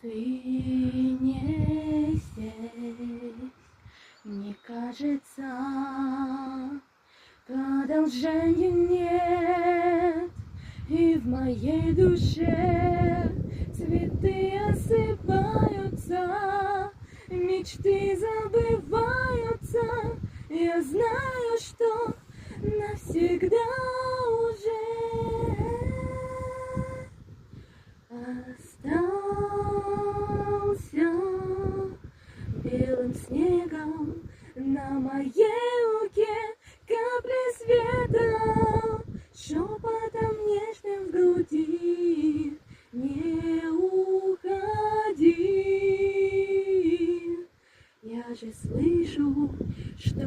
Ты не здесь, мне кажется, продолжения нет, и в моей душе цветы осыпаются, мечты забываются. Я знаю, что навсегда уже остался белым снегом на моей руке капли света, шепотом нежным в груди. Не уходи, я же слышу, что